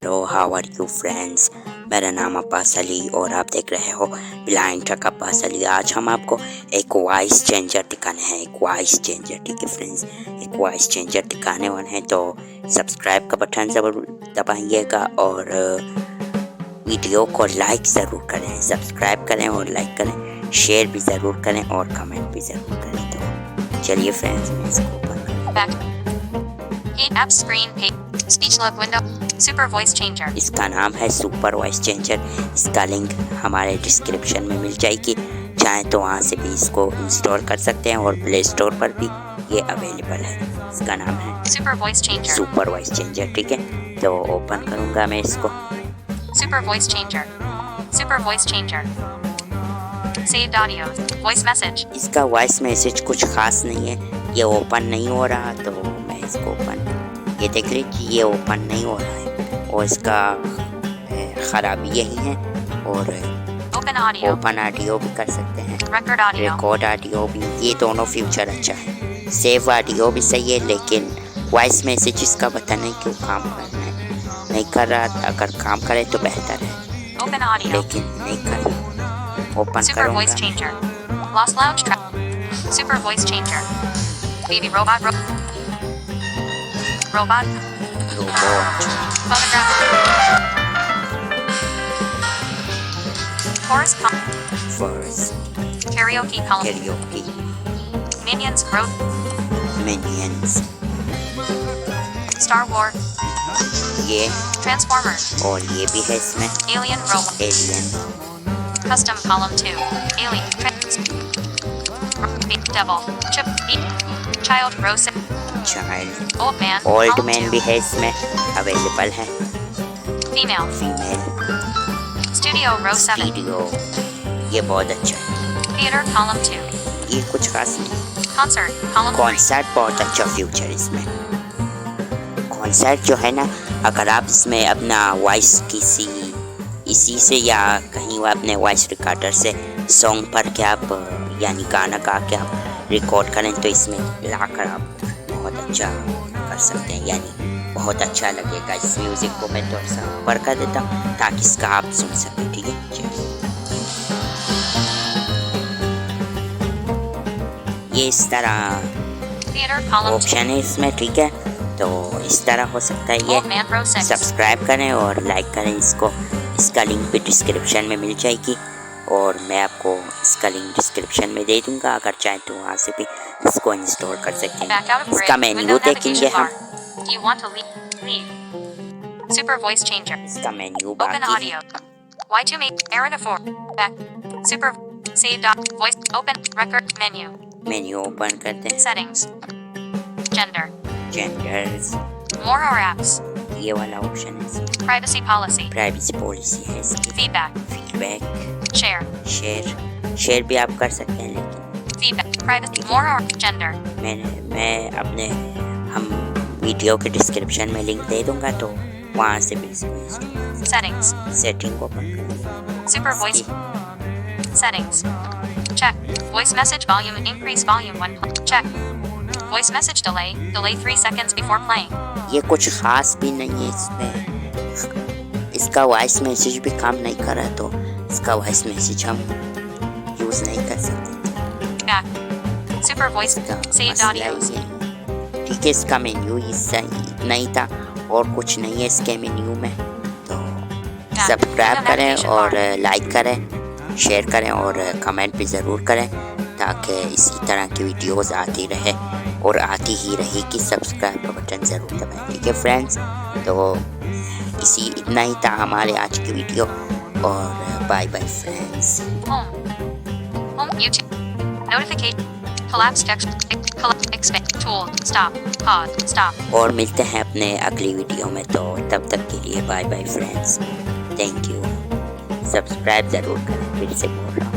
Hello, how are you friends. मेरा नाम अब्बास अली और आप देख रहे हो ब्लाइंड ट्रक अब्बास अली। आज हम आपको एक वॉइस चेंजर दिखाने हैं, एक वॉइस चेंजर। ठीक है फ्रेंड्स, एक वॉइस चेंजर दिखाने वाले हैं, तो सब्सक्राइब का बटन ज़रूर दबाइएगा और वीडियो को लाइक ज़रूर करें। सब्सक्राइब करें और लाइक करें, शेयर भी ज़रूर करें और कमेंट भी ज़रूर करें। तो चलिए फ्रेंड्स, मैं इसको ओपन करूँ। App screen page speech log window super voice changer। इसका नाम है सुपर वॉइस चेंजर। इसका लिंक हमारे डिस्क्रिप्शन में मिल जाएगी, चाहे तो वहाँ से भी इसको इंस्टॉल कर सकते हैं और प्ले स्टोर पर भी ये अवेलेबल है। इसका नाम है super voice changer. Super voice changer. ठीक है, तो ओपन करूँगा मैं इसको। Super voice changer, super voice changer, saved audio, voice message। इसका वॉइस मैसेज कुछ खास नहीं है, ये ओपन नहीं हो रहा, तो मैं इसको ओपन, ये देख लीजिए ये ओपन नहीं हो रहा है और इसका ख़राबी यही है। और ओपन ऑडियो भी कर सकते हैं, रिकॉर्ड ऑडियो भी, ये दोनों फ्यूचर अच्छा है। सेव ऑडियो भी सही है, लेकिन वॉइस मैसेज इसका पता नहीं क्यों काम कर रहा है, नहीं कर रहा। अगर काम करे तो बेहतर है, लेकिन नहीं कर रहा। ओपन करूँगा। Lost lounge track, super voice changer, baby robot, robot, phonograph, chorus, karaoke column, minions, Star Wars, ये Transformer, और ये भी है इसमें alien robot, alien, custom column 2, alien, devil, chip, child, rose, child, old old man भी है इसमें available है। female, female, studio row 7, video, ये बहुत अच्छा है। theater column 2, ये कुछ खास नहीं। concert column 3, कॉन्सर्ट बहुत अच्छा फ्यूचर इसमें। कॉन्सर्ट जो है ना, अगर आप इसमें अपना वॉइस इसी से या कहीं अपने वॉइस रिकॉर्डर से सॉन्ग पर के आप यानी गाना गा के आप रिकॉर्ड करें, तो इसमें लाकर आप बहुत अच्छा कर सकते हैं, यानी बहुत अच्छा लगेगा। इस म्यूज़िक को मैं थोड़ा सा ऊपर कर देता हूँ ताकि इसका आप सुन सकें। ठीक है, चलिए ये इस तरह ऑप्शन है इसमें। ठीक है, तो इस तरह हो सकता है ये। सब्सक्राइब करें और लाइक करें इसको। इसका लिंक भी डिस्क्रिप्शन में मिल जाएगी और मैं आपको इसका लिंक डिस्क्रिप्शन में दे दूंगा, अगर चाहे तो वहाँ से भी इसको इंस्टॉल कर सकते हैं। इसका मेन्यू देखेंगे हम। super voice changer, इसका मेन्यू open बाकी audio, Y2 make error 4, back, super, saved voice, open, record, menu, menu open करते हैं। settings, gender, genders, more or apps, ये वाला ऑप्शन है इसमें। privacy policy, प्राइवेसी पॉलिसी है इसकी। feedback, फीडबैक, share, शेयर भी आप कर सकते हैं, लेकिन feedback, privacy, more or gender, मैं अपने हम वीडियो के डिस्क्रिप्शन में लिंक दे दूंगा, तो वहाँ से भी इसको इंस्टॉल। settings, सेटिंग ओपन करेंगे। super voice, settings, check, voice message volume increase volume 1, check, voice message delay 3 seconds before playing, ये कुछ खास भी नहीं है इसमें। इसका वॉइस मैसेज भी काम नहीं कर रहा, तो इसका वॉइस मैसेज हम यूज़ नहीं कर सकते। back, super voice, saved audios, ठीक है, इसका मेन्यू इतना ही था और कुछ नहीं है इसके मेन्यू में। तो सब्सक्राइब करें और लाइक करें, शेयर करें और कमेंट भी ज़रूर करें, ताकि इसी तरह की वीडियोस आती रहे और आती ही रहेगी। सब्सक्राइब का बटन ज़रूर दबाएं। ठीक है फ्रेंड्स, तो इतना ही था हमारे आज की वीडियो, और bye bye friends. home, YouTube, notification, collapse text, expand, tool, stop, pause, stop, और मिलते हैं अपने अगली वीडियो में, तो तब तक के लिए bye bye friends, thank you. Subscribe ज़रूर करें, फिर से बोल रहा हूँ।